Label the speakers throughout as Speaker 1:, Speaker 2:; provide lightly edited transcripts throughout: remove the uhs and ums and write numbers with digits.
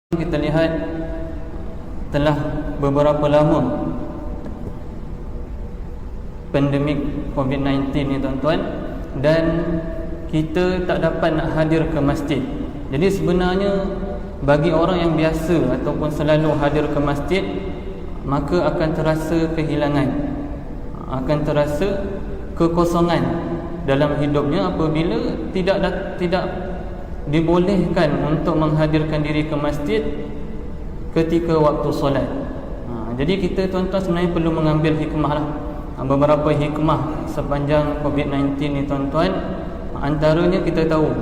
Speaker 1: Kita lihat telah beberapa lama pandemik COVID-19 ni tuan-tuan, dan kita tak dapat nak hadir ke masjid. Jadi sebenarnya bagi orang yang biasa ataupun selalu hadir ke masjid, maka akan terasa kehilangan, akan terasa kekosongan dalam hidupnya apabila tidak dibolehkan untuk menghadirkan diri ke masjid ketika waktu solat. Jadi kita tuan-tuan sebenarnya perlu mengambil hikmah lah. Beberapa hikmah sepanjang COVID-19 ni tuan-tuan, antaranya kita tahu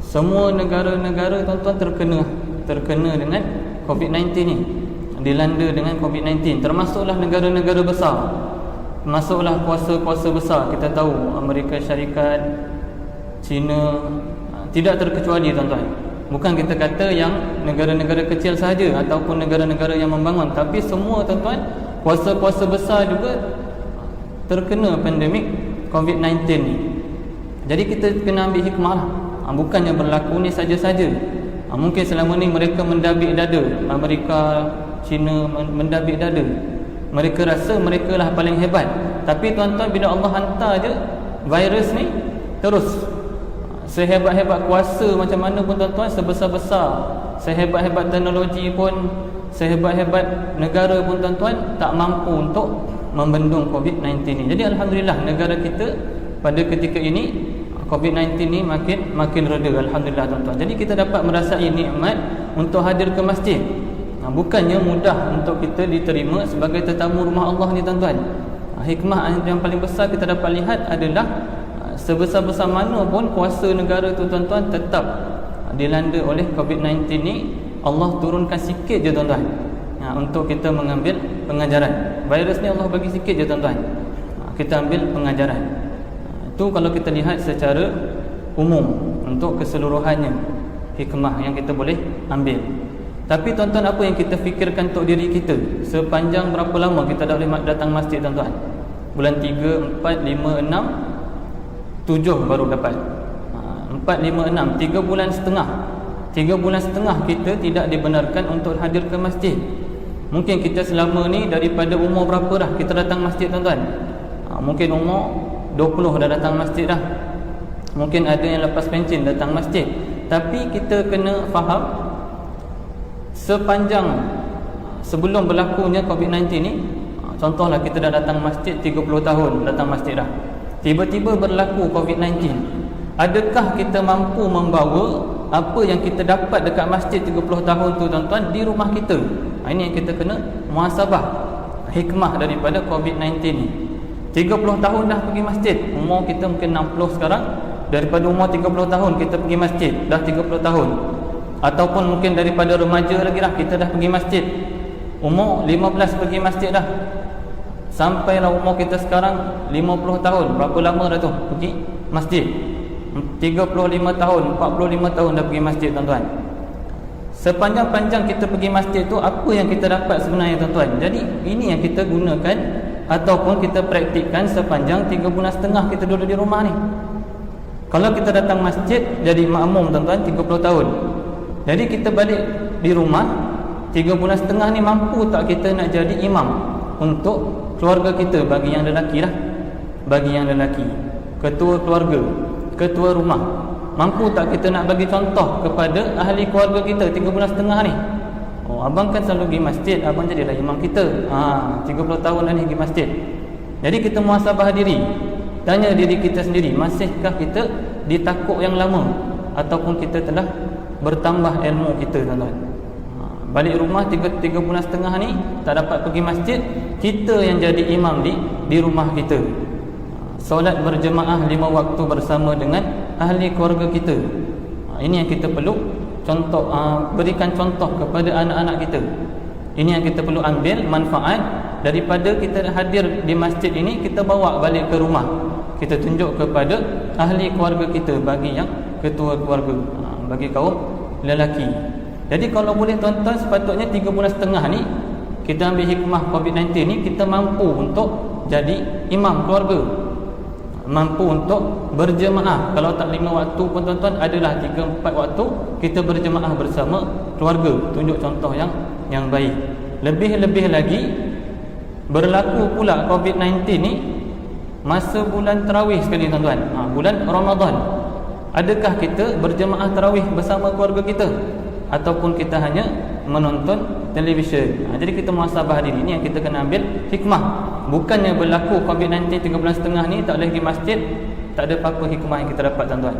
Speaker 1: semua negara-negara tuan-tuan terkena dengan COVID-19 ni, dilanda dengan COVID-19, termasuklah negara-negara besar, masuklah kuasa-kuasa besar. Kita tahu Amerika Syarikat, China, tidak terkecuali tuan-tuan. Bukan kita kata yang negara-negara kecil sahaja ataupun negara-negara yang membangun, tapi semua tuan-tuan, kuasa-kuasa besar juga terkena pandemik COVID-19 ni. Jadi kita kena ambil hikmah lah. Bukannya berlaku ni saja-saja. Mungkin selama ni mereka mendabik dada, Amerika, China mendabik dada, mereka rasa mereka lah paling hebat. Tapi tuan-tuan, bila Allah hantar je virus ni, terus sehebat-hebat kuasa macam mana pun tuan-tuan, sebesar-besar, sehebat-hebat teknologi pun, sehebat-hebat negara pun tuan-tuan, tak mampu untuk membendung COVID-19 ni. Jadi alhamdulillah negara kita pada ketika ini COVID-19 ni makin reda, alhamdulillah tuan-tuan. Jadi kita dapat merasai nikmat untuk hadir ke masjid. Bukannya mudah untuk kita diterima sebagai tetamu rumah Allah ni tuan-tuan. Hikmah yang paling besar kita dapat lihat adalah sebesar-besar mana pun kuasa negara tu tuan-tuan, tetap dilanda oleh COVID-19 ni, Allah turunkan sikit je tuan-tuan, untuk kita mengambil pengajaran. Virus ni Allah bagi sikit je tuan-tuan, kita ambil pengajaran. Itu kalau kita lihat secara umum, untuk keseluruhannya hikmah yang kita boleh ambil. Tapi tuan-tuan, apa yang kita fikirkan untuk diri kita sepanjang berapa lama kita dah boleh datang masjid tuan-tuan? Bulan 3, 4, 5, 6, 7 baru dapat. 4, 5, 6, 3 bulan setengah. 3 bulan setengah kita tidak dibenarkan untuk hadir ke masjid. Mungkin kita selama ni daripada umur berapa dah kita datang masjid tuan-tuan? Mungkin umur 20 dah datang masjid dah. Mungkin ada yang lepas pencen datang masjid. Tapi kita kena faham, sepanjang sebelum berlakunya COVID-19 ni, contohlah kita dah datang masjid 30 tahun datang masjid dah, tiba-tiba berlaku COVID-19, adakah kita mampu membawa apa yang kita dapat dekat masjid 30 tahun tu tuan-tuan di rumah kita? Ini yang kita kena muhasabah, hikmah daripada COVID-19 ni. 30 tahun dah pergi masjid, umur kita mungkin 60 sekarang, daripada umur 30 tahun kita pergi masjid, dah 30 tahun. Ataupun mungkin daripada remaja lagi dah kita dah pergi masjid, umur 15 pergi masjid dah, sampailah umur kita sekarang 50 tahun. Berapa lama dah tu pergi masjid? 35 tahun, 45 tahun dah pergi masjid tuan-tuan. Sepanjang-panjang kita pergi masjid tu, apa yang kita dapat sebenarnya tuan-tuan? Jadi ini yang kita gunakan ataupun kita praktikkan sepanjang 3 bulan setengah kita duduk di rumah ni. Kalau kita datang masjid jadi makmum tuan-tuan 30 tahun, jadi kita balik di rumah 3 bulan setengah ni, mampu tak kita nak jadi imam untuk keluarga kita? Bagi yang lelaki lah, bagi yang lelaki, ketua keluarga, ketua rumah, mampu tak kita nak bagi contoh kepada ahli keluarga kita 3 bulan setengah ni? Abang kan selalu pergi masjid, abang jadilah imam kita. 30 tahun dah ni pergi masjid. Jadi kita muhasabah diri, tanya diri kita sendiri, masihkah kita di takuk yang lama, ataupun kita telah bertambah ilmu kita tuan-tuan? Balik rumah 3 bulan setengah ni tak dapat pergi masjid, kita yang jadi imam di rumah kita. Solat berjemaah 5 waktu bersama dengan ahli keluarga kita. Ini yang kita perlu contoh, berikan contoh kepada anak-anak kita. Ini yang kita perlu ambil manfaat daripada kita hadir di masjid ini, kita bawa balik ke rumah, kita tunjuk kepada ahli keluarga kita, bagi yang ketua keluarga, bagi kaum lelaki. Jadi kalau boleh tuan-tuan, sepatutnya 3 bulan setengah ni kita ambil hikmah COVID-19 ni, kita mampu untuk jadi imam keluarga. mampu untuk berjemaah. Kalau tak 5 waktu pun tuan-tuan, adalah 3-4 waktu kita berjemaah bersama keluarga. Tunjuk contoh yang baik. Lebih-lebih lagi berlaku pula COVID-19 ni masa bulan tarawih sekali tuan-tuan, bulan Ramadan. Adakah kita berjemaah tarawih bersama keluarga kita, ataupun kita hanya menonton televisyen? Jadi kita muhasabah diri ni yang kita kena ambil hikmah. Bukannya berlaku COVID-19 3 bulan setengah ni tak boleh pergi masjid, tak ada apa-apa hikmah yang kita dapat tuan-tuan.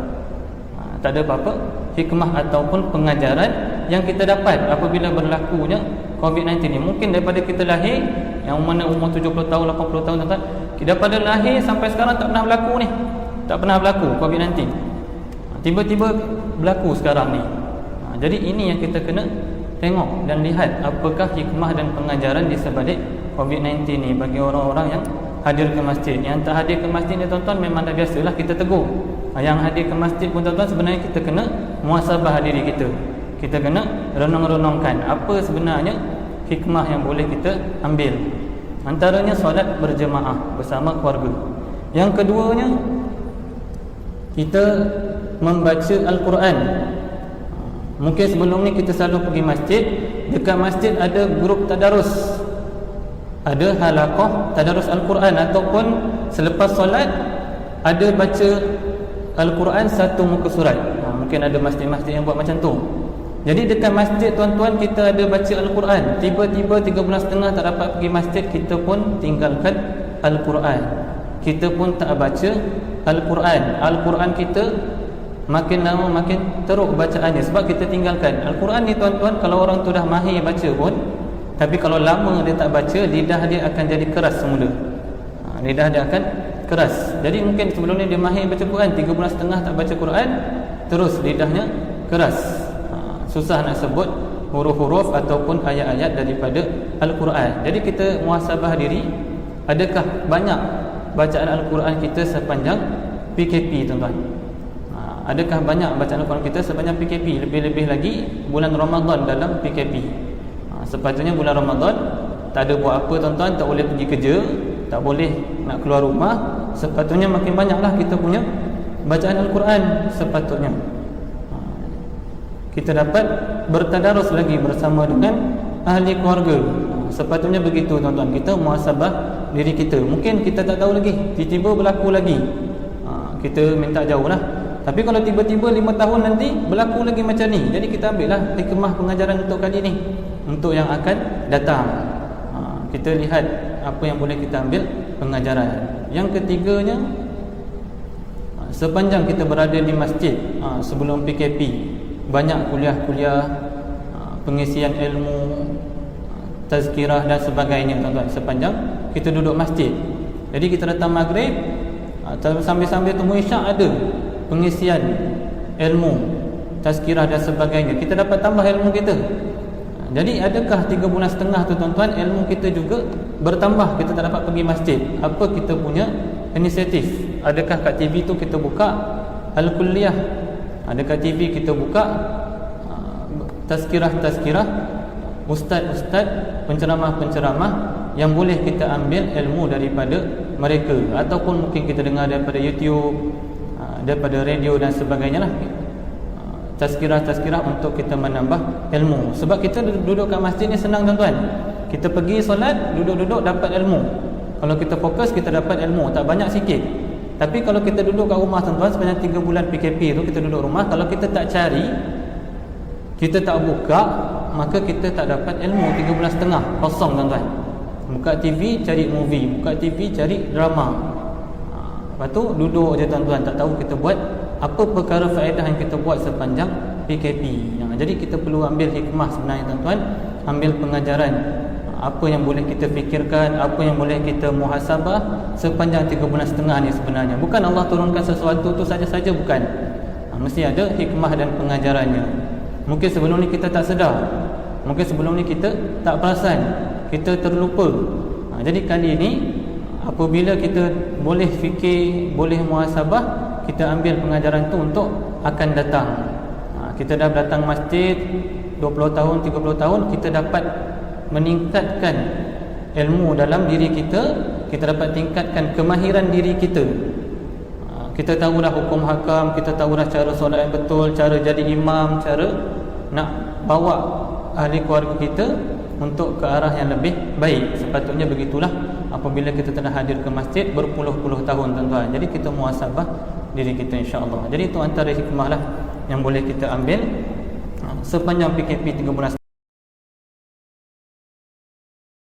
Speaker 1: Tak ada apa-apa hikmah ataupun pengajaran yang kita dapat apabila berlakunya COVID-19 ni. Mungkin daripada kita lahir, yang mana umur 70 tahun, 80 tahun tuan-tuan, daripada lahir sampai sekarang tak pernah berlaku ni. Tak pernah berlaku COVID-19. Tiba-tiba berlaku sekarang ni. Jadi ini yang kita kena tengok dan lihat, apakah hikmah dan pengajaran di sebalik COVID-19 ni bagi orang-orang yang hadir ke masjid. Yang tak hadir ke masjid ni tuan-tuan, memang dah biasalah kita tegur. Yang hadir ke masjid pun tuan-tuan, sebenarnya kita kena muhasabah diri kita. Kita kena renung-renungkan apa sebenarnya hikmah yang boleh kita ambil. Antaranya solat berjemaah bersama keluarga. Yang keduanya, kita membaca Al-Quran. Mungkin sebelum ni kita selalu pergi masjid. Dekat masjid ada grup tadarus, ada halaqah tadarus Al-Quran, ataupun selepas solat ada baca Al-Quran satu muka surat. Mungkin ada masjid-masjid yang buat macam tu. Jadi dekat masjid tuan-tuan, kita ada baca Al-Quran. Tiba-tiba 3 bulan setengah tak dapat pergi masjid, kita pun tinggalkan Al-Quran. Kita pun tak baca Al-Quran. Al-Quran kita makin lama makin teruk bacaannya, sebab kita tinggalkan. Al-Quran ni tuan-tuan, kalau orang tu dah mahir baca pun, tapi kalau lama dia tak baca, lidah dia akan jadi keras semula. Lidah dia akan keras. Jadi mungkin sebelum ni dia mahir baca Quran, 3 bulan setengah tak baca Quran, terus lidahnya keras. Susah nak sebut huruf-huruf ataupun ayat-ayat daripada Al-Quran. Jadi kita muhasabah diri, adakah banyak bacaan Al-Quran kita sepanjang PKP tuan-tuan? Adakah banyak bacaan Al-Quran kita sepanjang PKP? Lebih-lebih lagi bulan Ramadan dalam PKP. Sepatutnya bulan Ramadan tak ada buat apa tuan-tuan, tak boleh pergi kerja, tak boleh nak keluar rumah. Sepatutnya makin banyaklah kita punya bacaan Al-Quran. Sepatutnya kita dapat bertadarus lagi bersama dengan ahli keluarga. Sepatutnya begitu tuan-tuan. Kita muhasabah diri kita. Mungkin kita tak tahu lagi, tiba-tiba berlaku lagi, kita minta jauh lah. Tapi kalau tiba-tiba 5 tahun nanti berlaku lagi macam ni, jadi kita ambil lah hikmah pengajaran untuk kali ni, untuk yang akan datang. Kita lihat apa yang boleh kita ambil pengajaran. Yang ketiganya, sepanjang kita berada di masjid sebelum PKP, banyak kuliah-kuliah, pengisian ilmu, tazkirah dan sebagainya tuan-tuan, sepanjang kita duduk masjid. Jadi kita datang maghrib, sambil-sambil tunggu isyak ada pengisian ilmu, tazkirah dan sebagainya. Kita dapat tambah ilmu kita. Jadi adakah 3 bulan setengah tu tuan-tuan, ilmu kita juga bertambah, kita tak dapat pergi masjid? Apa kita punya inisiatif? Adakah kat TV tu kita buka Al-Kulliyah? Adakah TV kita buka tazkirah-tazkirah, ustaz-ustaz, penceramah-penceramah yang boleh kita ambil ilmu daripada mereka? Ataupun mungkin kita dengar daripada YouTube, daripada radio dan sebagainya lah, tazkirah-tazkirah untuk kita menambah ilmu. Sebab kita duduk kat masjid ni senang tuan-tuan. Kita pergi solat, duduk-duduk dapat ilmu. Kalau kita fokus, kita dapat ilmu, tak banyak sikit. Tapi kalau kita duduk kat rumah tuan-tuan, sepanjang 3 bulan PKP tu kita duduk rumah, kalau kita tak cari, kita tak buka, maka kita tak dapat ilmu. 3 bulan setengah kosong tuan-tuan. Buka TV cari movie, buka TV cari drama. Lepas tu duduk je tuan-tuan, tak tahu kita buat apa perkara faedah yang kita buat sepanjang PKP. Jadi kita perlu ambil hikmah sebenarnya tuan-tuan, ambil pengajaran, apa yang boleh kita fikirkan, apa yang boleh kita muhasabah sepanjang 3 bulan setengah ni sebenarnya. Bukan Allah turunkan sesuatu tu saja-saja, bukan. Mesti ada hikmah dan pengajarannya. Mungkin sebelum ni kita tak sedar, mungkin sebelum ni kita tak perasan, kita terlupa. Jadi kali ni apabila kita boleh fikir, boleh muhasabah, kita ambil pengajaran tu untuk akan datang. Kita dah datang masjid 20 tahun, 30 tahun, kita dapat meningkatkan ilmu dalam diri kita, kita dapat tingkatkan kemahiran diri kita. Kita tahu dah hukum hakam, kita tahu dah cara solat yang betul, cara jadi imam, cara nak bawa ahli keluarga kita untuk ke arah yang lebih baik. Sepatutnya begitulah apabila kita telah hadir ke masjid berpuluh-puluh tahun, tuan-tuan. Jadi kita muhasabah diri kita, insya-Allah. Jadi itu antara hikmah lah yang boleh kita ambil sepanjang PKP 13